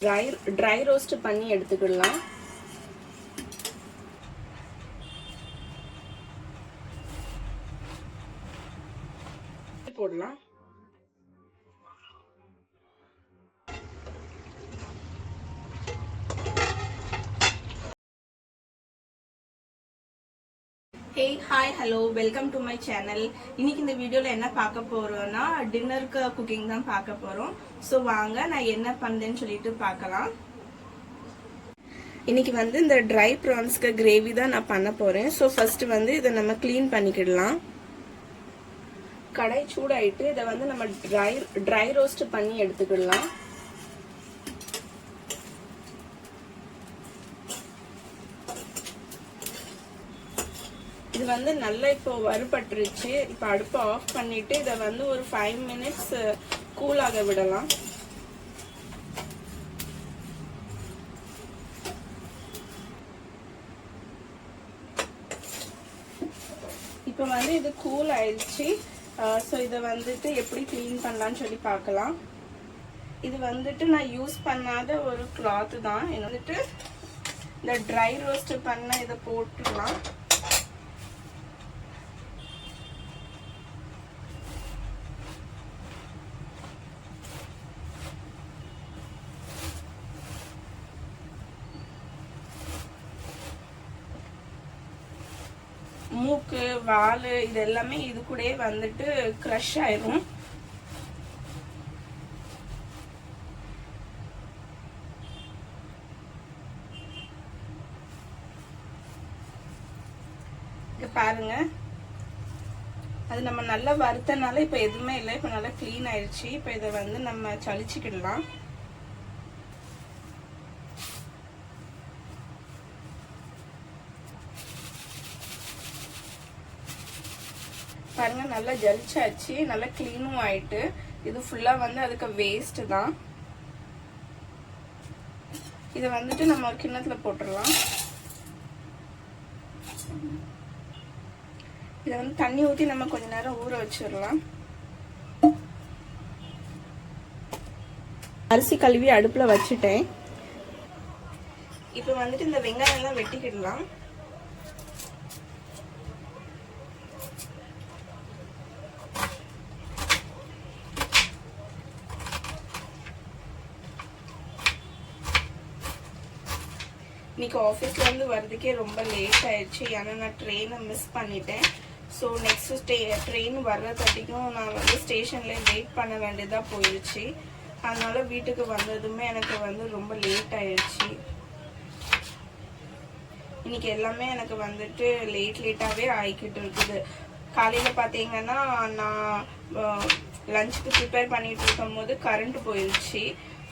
Dry roast பண்ணி எடுத்துக்கலாம். போடலாம். Hey hi hello welcome to my channel. இன்னைக்கு இந்த வீடியோவில் என்ன பார்க்க போகிறோன்னா டின்னருக்கு குக்கிங் தான் பார்க்க போகிறோம். ஸோ வாங்க நான் என்ன பண்ணுறேன்னு சொல்லிட்டு பார்க்கலாம். இன்னைக்கு இந்த ட்ரை ப்ரான்ஸ்க்கு கிரேவி தான் நான் பண்ண போகிறேன். ஸோ ஃபர்ஸ்ட் இதை நம்ம க்ளீன் பண்ணிக்கிடலாம். கடாய் சூடாயிட்டு இதை நம்ம ட்ரை ரோஸ்ட் பண்ணி எடுத்துக்கிடலாம். இது நல்லா இப்போ வறுபட்டுருச்சு. இப்போ அடுப்பை ஆஃப் பண்ணிட்டு இதை ஒரு 5 மினிட்ஸ் கூல் ஆக விடலாம். இப்போ இது கூல் ஆயிடுச்சு. ஸோ இதை எப்படி க்ளீன் பண்ணலான்னு சொல்லி பார்க்கலாம். இது நான் யூஸ் பண்ணாத ஒரு கிளாத் தான். இந்த ட்ரை ரோஸ்ட் பண்ண இதை போட்டுடலாம். மூக்கு வால் இது எல்லாமே இது கூட க்ரஷ் ஆயிரும். பாருங்க, அது நம்ம நல்லா வறுத்தனால இப்ப எதுவுமே இல்லை. இப்ப நல்லா கிளீன் ஆயிடுச்சு. இப்ப இதை நம்ம சலிச்சுக்கிடலாம். பாருங்க, நல்லா ஜலிச்சாச்சு, நல்லா கிளீனும் ஆயிட்டு. இது ஃபுல்லா அதுக்கு வேஸ்ட் தான். இதை நம்ம ஒரு கிண்ணத்துல போட்டுடலாம். இதை தண்ணி ஊற்றி நம்ம கொஞ்ச நேரம் ஊற வச்சிடலாம். அரிசி கழுவி அடுப்புல வச்சுட்டேன். இப்போ இந்த வெங்காயம் எல்லாம் வெட்டிக்கிடலாம். இன்னைக்கு ஆஃபீஸ்லேருந்து வர்றதுக்கே ரொம்ப லேட் ஆயிடுச்சு. ஏன்னா நான் ட்ரெயினை மிஸ் பண்ணிட்டேன். ஸோ நெக்ஸ்ட் ட்ரெயின் வர்றதுக்கும் நான் ஸ்டேஷன்லேயே வெயிட் பண்ண வேண்டியதாக போயிடுச்சு. அதனால வீட்டுக்கு வந்ததுமே எனக்கு ரொம்ப லேட் ஆயிடுச்சு. இன்னைக்கு எல்லாமே எனக்கு லேட்டாகவே ஆகிக்கிட்டு இருக்குது. காலையில் பார்த்தீங்கன்னா நான் லஞ்சுக்கு ப்ரிப்பேர் பண்ணிட்டு இருக்கும் போது கரண்ட் போயிடுச்சு.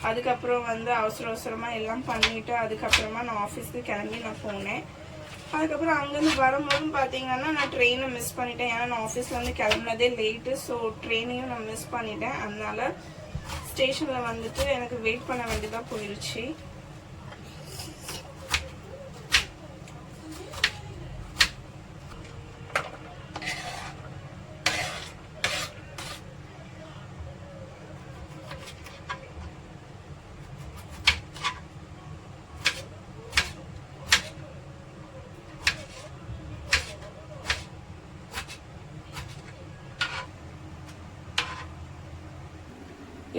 அதுக்கப்புறம் அவசரமாக எல்லாம் பண்ணிட்டு அதுக்கப்புறமா நான் ஆஃபீஸ்க்கு கிளம்பி நான் போனேன். அதுக்கப்புறம் அங்கேருந்து வரும்போதும் பார்த்தீங்கன்னா நான் ட்ரெயினை மிஸ் பண்ணிட்டேன். ஏன்னா நான் ஆஃபீஸ்லேருந்து கிளம்புனதே லேட்டு. ஸோ ட்ரெயினையும் நான் மிஸ் பண்ணிட்டேன். அதனால ஸ்டேஷனில் எனக்கு வெயிட் பண்ண வேண்டியதாக போயிடுச்சு.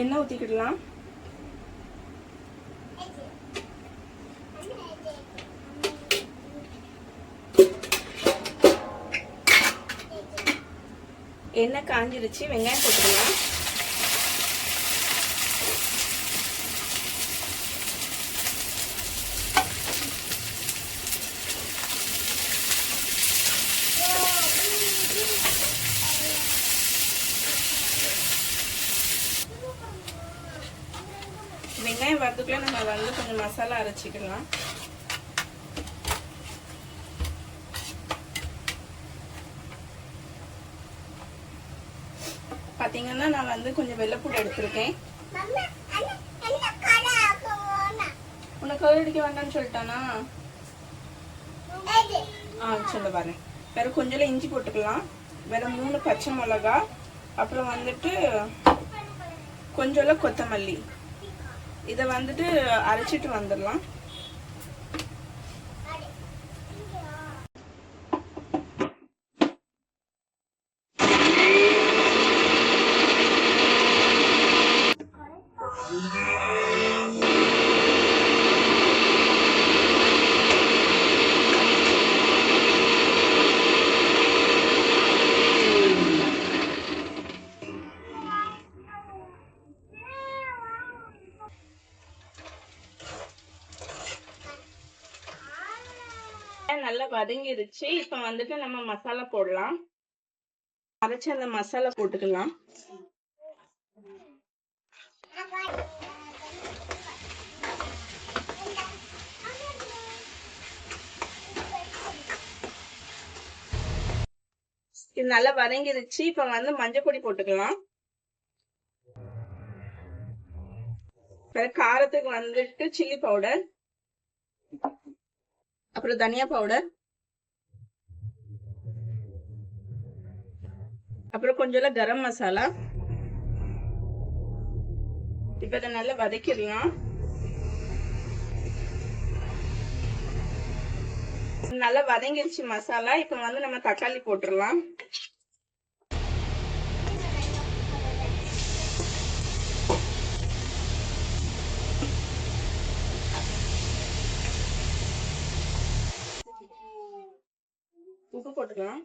எண்ணெய் ஊற்றிக்கிடலாம். எண்ணெய் காஞ்சிருச்சு. வெங்காயம் போட்டுக்கலாம். வெங்காயம் வரதுக்குள்ள நம்ம கொஞ்சம் மசாலா அரைச்சிக்கலாம். பாத்தீங்கன்னா நான் கொஞ்சம் வெள்ளைப்பூடு எடுத்திருக்கேன். உனக்கு கலர் அடிக்க வேண்டாம்னு சொல்லிட்டானா? சொல்ல பாரு. வேற கொஞ்சம் இஞ்சி போட்டுக்கலாம். வேற 3 பச்சை மிளகா, அப்புறம் கொஞ்சம் கொத்தமல்லி. இதை வந்துட்டு அரைச்சிட்டு வந்துடலாம். நல்லா வதங்கிருச்சு. இப்ப வந்துட்டு நம்ம மசாலா போடலாம். அரைச்ச அந்த மசாலா போட்டுக்கலாம். இது நல்லா வதங்கிருச்சு. இப்ப வந்து மஞ்சள் பொடி போட்டுக்கலாம். காரத்துக்கு வந்துட்டு சில்லி பவுடர், அப்புறம் தனியா பவுடர், அப்புறம் கொஞ்சம் கரம் மசாலா. இப்ப இதை நல்லா வதக்கிடலாம். நல்லா வதங்கிருச்சு மசாலா. இப்ப வந்து நம்ம தக்காளி போட்டுடலாம். உப்பு போட்டுக்கலாம்.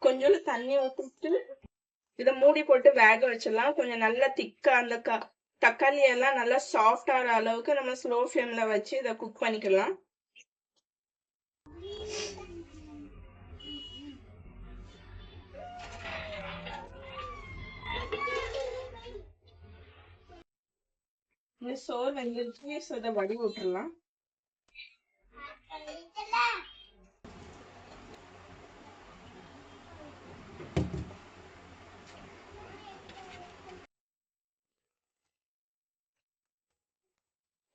கொஞ்சோண்டு தண்ணி ஊற்றிட்டு இதை மூடி போட்டு வேக வச்சிடலாம். கொஞ்சம் நல்லா திக்கா அந்த தக்காளி எல்லாம் நல்லா சாஃப்ட் ஆகிற அளவுக்கு நம்ம ஸ்லோ ஃப்ளேம்ல வச்சு இதை குக் பண்ணிக்கலாம். சோறு வெந்துருச்சு. இதை வடி விட்டுறலாம்.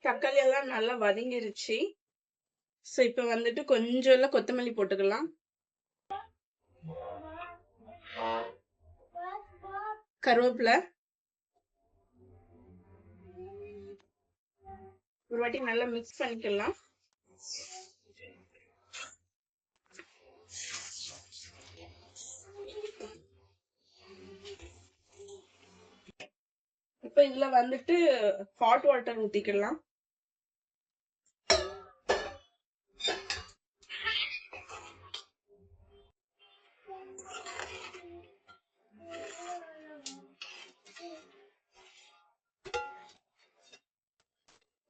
தக்காளி எல்லாம் நல்லா வதங்கிருச்சு. ஸோ இப்போ வந்துட்டு கொஞ்சம் கொத்தமல்லி போட்டுக்கலாம். கருவேப்பிலை ஒரு வாட்டி நல்லா மிக்ஸ் பண்ணிக்கலாம். இப்ப இதுல வந்துட்டு ஹாட் வாட்டர் ஊத்திக்கலாம்.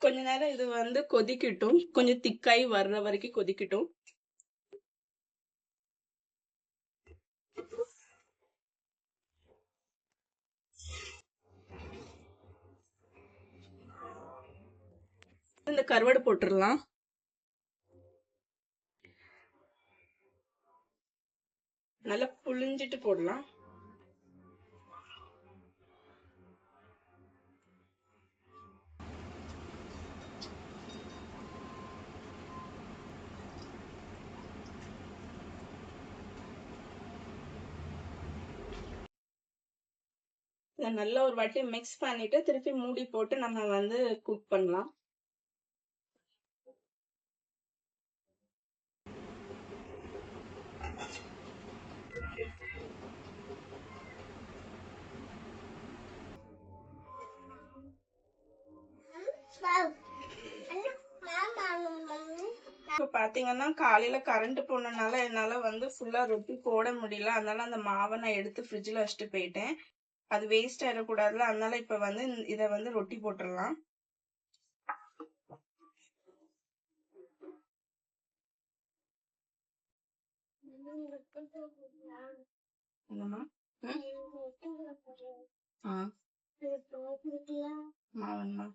கொஞ்ச நேரம் இது வந்து கொதிக்கட்டும். கொஞ்சம் திக்காய் வர்ற வரைக்கும் கொதிக்கட்டும். இந்த கருவாடு போட்டுடலாம். நல்லா புளிஞ்சிட்டு போடலாம். இதை நல்லா ஒரு வாட்டி மிக்ஸ் பண்ணிட்டு திருப்பி மூடி போட்டு நம்ம வந்து குக் பண்ணலாம். இப்போ பாத்தீங்கன்னா காலையில கரண்ட் போனனால என்னால வந்து ஃபுல்லா ரொட்டி போட முடியல. அதனால அந்த மாவை நான் எடுத்து ஃப்ரிட்ஜ்ல வச்சுட்டு போயிட்டேன். அது வேஸ்ட் ஆயிடக்கூடாதுல. அதனால இப்ப வந்து இதை வந்து ரொட்டி போட்டுடலாம். என்னம்மா? மாவன்மா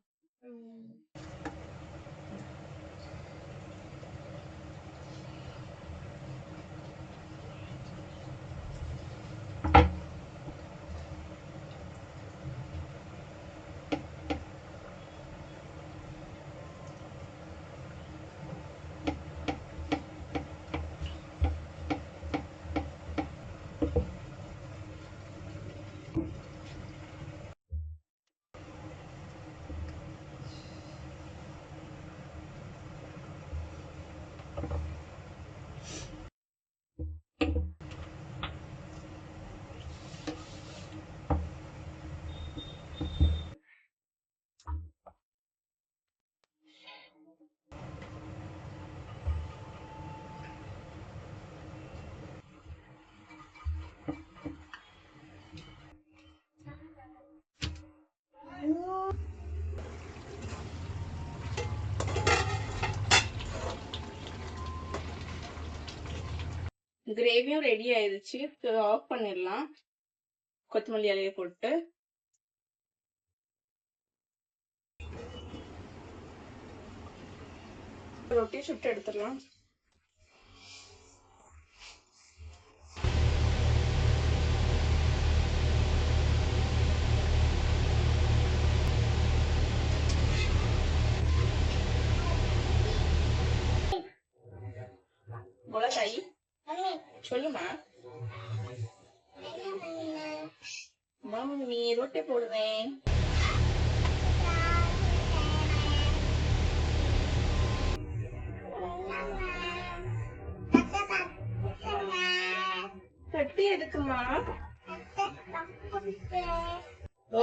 கிரேவியும் ரெடி ஆயிடுச்சு. ஆஃப் பண்ணிடலாம். கொத்தமல்லி இலையை போட்டு ரொட்டி சுட்டு எடுத்துடலாம். மிளகாய் சொல்லுமா. மம்மி ரொட்டி போடுவேன். ரொட்டி எதுக்குமா?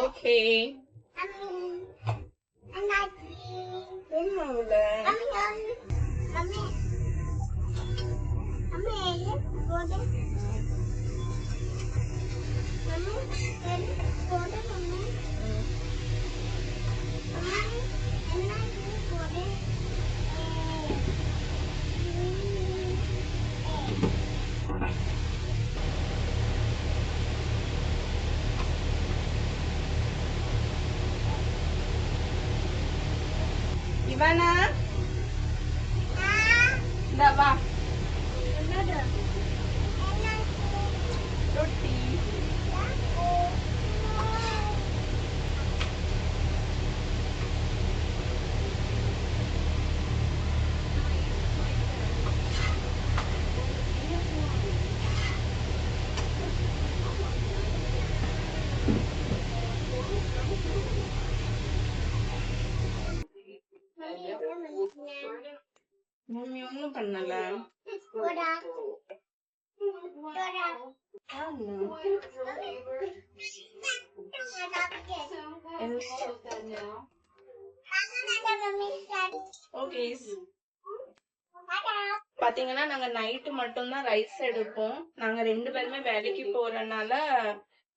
ஓகே. இவனா இந்த வா ரொட்டி. மம்மி ஒண்ணும் பண்ணல. ஓகே. பாத்தீங்கன்னா நாங்க நைட்டு மட்டும்தான் ரைஸ் எடுப்போம். நாங்க 2 பேருமே வேலைக்கு போறதுனால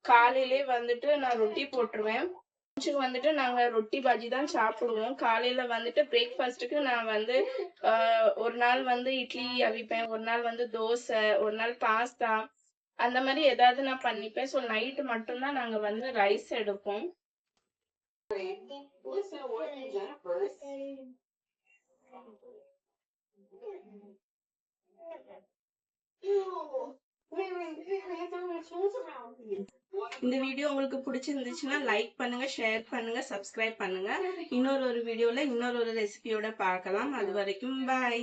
காலையிலே வந்துட்டு நான் ரொட்டி போட்டுருவேன். வந்துட்டு நாங்க ரொட்டி பாஜி தான் சாப்பிடுவோம். காலையில வந்துட்டு பிரேக்ஃபாஸ்ட்டுக்கு நான் வந்து ஒரு நாள் வந்து இட்லி அவிப்பேன், ஒரு நாள் வந்து தோசை, ஒரு நாள் பாஸ்தா, அந்த மாதிரி ஏதாவது நான் பண்ணிப்பேன். ஸோ நைட்டு மட்டும்தான் நாங்க வந்து ரைஸ் எடுப்போம். இந்த வீடியோ உங்களுக்கு பிடிச்சிருந்துச்சுன்னா லைக் பண்ணுங்க, ஷேர் பண்ணுங்க, சப்ஸ்கிரைப் பண்ணுங்க. இன்னொரு வீடியோல இன்னொரு ரெசிபியோட பார்க்கலாம். அது வரைக்கும் பாய்.